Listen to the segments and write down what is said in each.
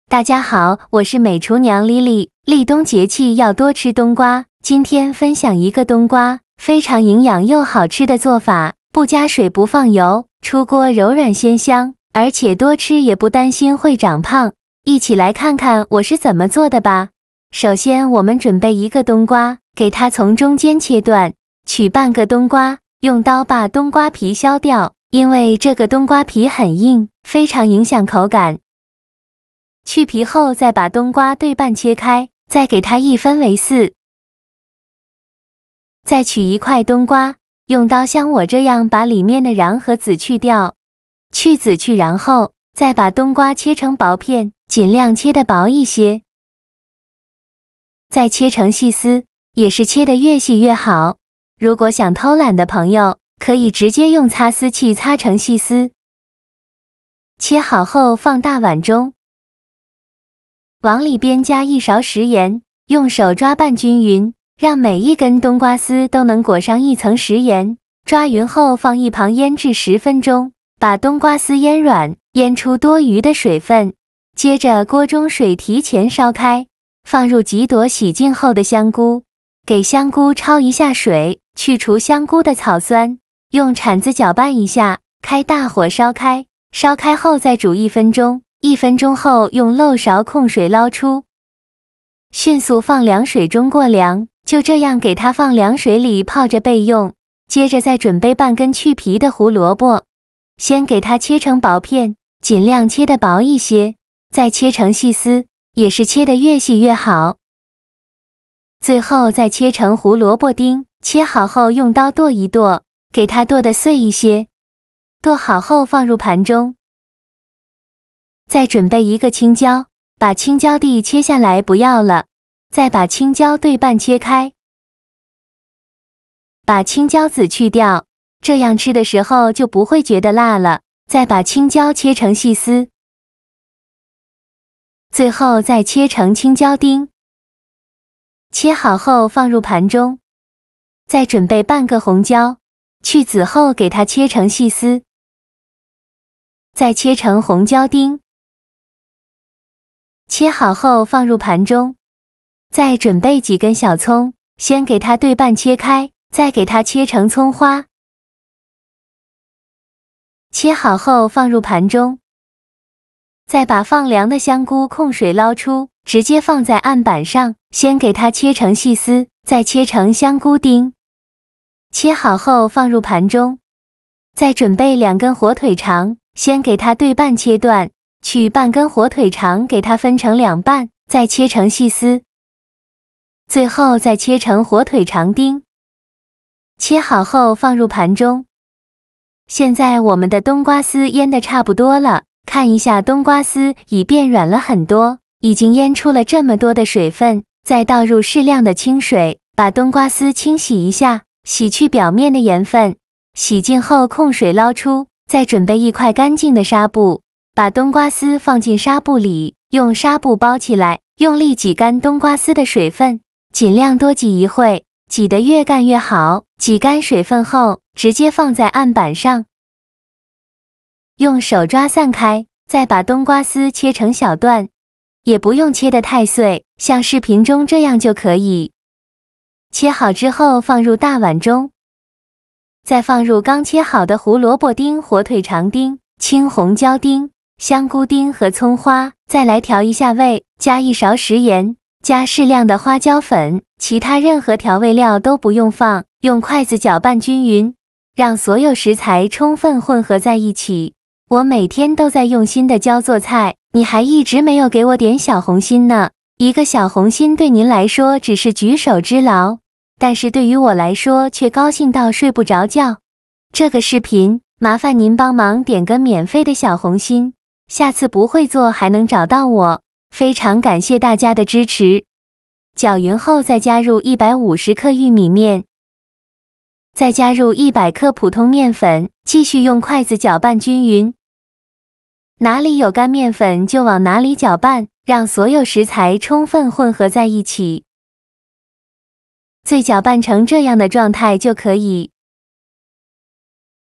大家好，我是美厨娘丽丽。立冬节气要多吃冬瓜，今天分享一个冬瓜非常营养又好吃的做法，不加水不放油，出锅柔软鲜香，而且多吃也不担心会长胖。一起来看看我是怎么做的吧。首先我们准备一个冬瓜，给它从中间切断，取半个冬瓜，用刀把冬瓜皮削掉，因为这个冬瓜皮很硬，非常影响口感。去皮后再把冬瓜对半切开，再给它一分为4。再取一块冬瓜，用刀像我这样把里面的瓤和籽去掉，去籽去瓤后，再把冬瓜切成薄片，尽量切得薄一些。再切成细丝，也是切得越细越好。如果想偷懒的朋友，可以直接用擦丝器擦成细丝。切好后放大碗中。往里边加1勺食盐，用手抓拌均匀，让每一根冬瓜丝都能裹上一层食盐。抓匀后放一旁腌制10分钟，把冬瓜丝腌软，腌出多余的水分。接着锅中水提前烧开，放入几朵洗净后的香菇，给香菇焯一下水，去除香菇的草酸，用铲子搅拌一下，开大火烧开。烧开后再煮1分钟。1分钟后用漏勺控水捞出，迅速放凉水中过凉，就这样给它放凉水里泡着备用。接着再准备半根去皮的胡萝卜，先给它切成薄片，尽量切得薄一些，再切成细丝，也是切得越细越好。最后再切成胡萝卜丁，切好后用刀剁一剁，给它剁得碎一些。剁好后放入盘中。再准备一个青椒，把青椒蒂切下来不要了，再把青椒对半切开，把青椒籽去掉，这样吃的时候就不会觉得辣了。再把青椒切成细丝，最后再切成青椒丁。切好后放入盘中。再准备半个红椒，去籽后给它切成细丝，再切成红椒丁。切好后放入盘中，再准备几根小葱，先给它对半切开，再给它切成葱花。切好后放入盘中，再把放凉的香菇控水捞出，直接放在案板上，先给它切成细丝，再切成香菇丁。切好后放入盘中，再准备2根火腿肠，先给它对半切断。取半根火腿肠给它分成2半，再切成细丝，最后再切成火腿肠丁。切好后放入盘中。现在我们的冬瓜丝腌得差不多了，看一下冬瓜丝已变软了很多，已经腌出了这么多的水分。再倒入适量的清水，把冬瓜丝清洗一下，洗去表面的盐分。洗净后控水捞出，再准备一块干净的纱布。把冬瓜丝放进纱布里，用纱布包起来，用力挤干冬瓜丝的水分，尽量多挤一会，挤得越干越好。挤干水分后，直接放在案板上，用手抓散开，再把冬瓜丝切成小段，也不用切得太碎，像视频中这样就可以。切好之后放入大碗中，再放入刚切好的胡萝卜丁、火腿肠丁、青红椒丁、香菇丁和葱花，再来调一下味，加1勺食盐，加适量的花椒粉，其他任何调味料都不用放，用筷子搅拌均匀，让所有食材充分混合在一起。我每天都在用心的教做菜，你还一直没有给我点小红心呢。一个小红心对您来说只是举手之劳，但是对于我来说却高兴到睡不着觉。这个视频麻烦您帮忙点个免费的小红心，下次不会做还能找到我，非常感谢大家的支持。搅匀后再加入150克玉米面，再加入100克普通面粉，继续用筷子搅拌均匀。哪里有干面粉就往哪里搅拌，让所有食材充分混合在一起。最搅拌成这样的状态就可以。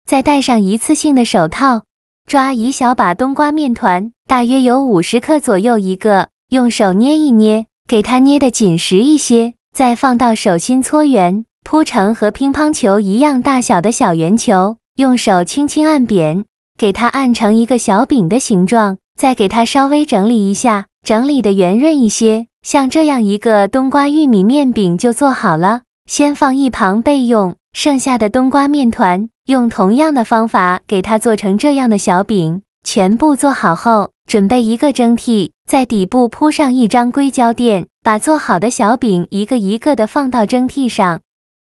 再戴上一次性的手套，抓一小把冬瓜面团，大约有50克左右一个，用手捏一捏，给它捏得紧实一些，再放到手心搓圆，铺成和乒乓球一样大小的小圆球，用手轻轻按扁，给它按成一个小饼的形状，再给它稍微整理一下，整理得圆润一些，像这样一个冬瓜玉米面饼就做好了，先放一旁备用。剩下的冬瓜面团，用同样的方法给它做成这样的小饼。全部做好后，准备一个蒸屉，在底部铺上一张硅胶垫，把做好的小饼一个一个的放到蒸屉上，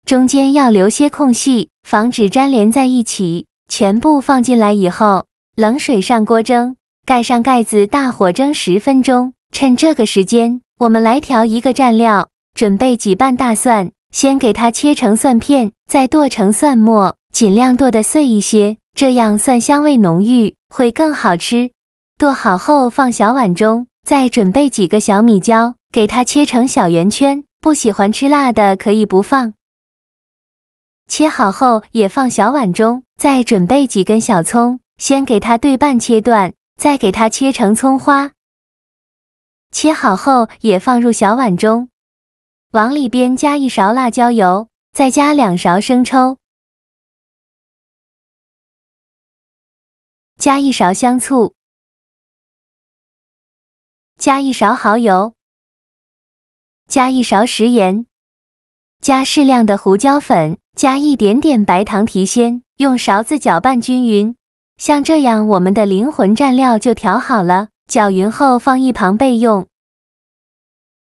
中间要留些空隙，防止粘连在一起。全部放进来以后，冷水上锅蒸，盖上盖子，大火蒸10分钟。趁这个时间，我们来调一个蘸料，准备几瓣大蒜。先给它切成蒜片，再剁成蒜末，尽量剁得碎一些，这样蒜香味浓郁，会更好吃。剁好后放小碗中，再准备几个小米椒，给它切成小圆圈，不喜欢吃辣的可以不放。切好后也放小碗中，再准备几根小葱，先给它对半切断，再给它切成葱花。切好后也放入小碗中。往里边加1勺辣椒油，再加2勺生抽，加1勺香醋，加1勺蚝油，加1勺食盐，加适量的胡椒粉，加一点点白糖提鲜，用勺子搅拌均匀。像这样，我们的灵魂蘸料就调好了，搅匀后放一旁备用。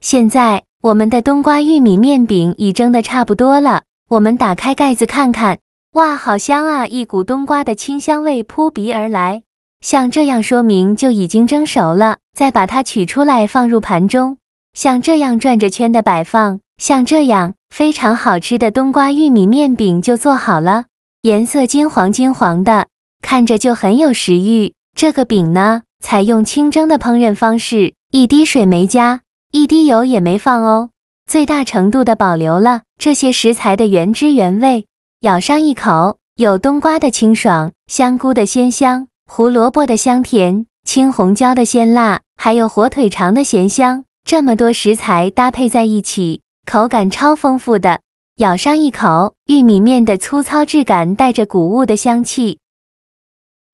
现在我们的冬瓜玉米面饼已蒸得差不多了，我们打开盖子看看，哇，好香啊！一股冬瓜的清香味扑鼻而来。像这样说明就已经蒸熟了，再把它取出来放入盘中，像这样转着圈的摆放，像这样非常好吃的冬瓜玉米面饼就做好了，颜色金黄金黄的，看着就很有食欲。这个饼呢，采用清蒸的烹饪方式，一滴水没加，一滴油也没放哦，最大程度的保留了这些食材的原汁原味。咬上一口，有冬瓜的清爽，香菇的鲜香，胡萝卜的香甜，青红椒的鲜辣，还有火腿肠的咸香，这么多食材搭配在一起，口感超丰富的。咬上一口，玉米面的粗糙质感带着谷物的香气，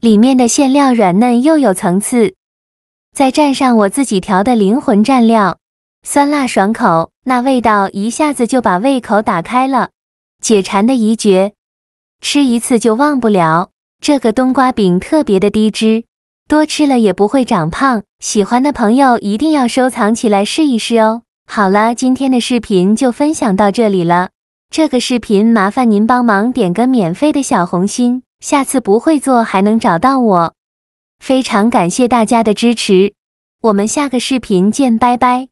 里面的馅料软嫩又有层次。再蘸上我自己调的灵魂蘸料，酸辣爽口，那味道一下子就把胃口打开了，解馋的一绝，吃一次就忘不了。这个冬瓜饼特别的低脂，多吃了也不会长胖，喜欢的朋友一定要收藏起来试一试哦。好了，今天的视频就分享到这里了。这个视频麻烦您帮忙点个免费的小红心，下次不会做还能找到我。非常感谢大家的支持，我们下个视频见，拜拜。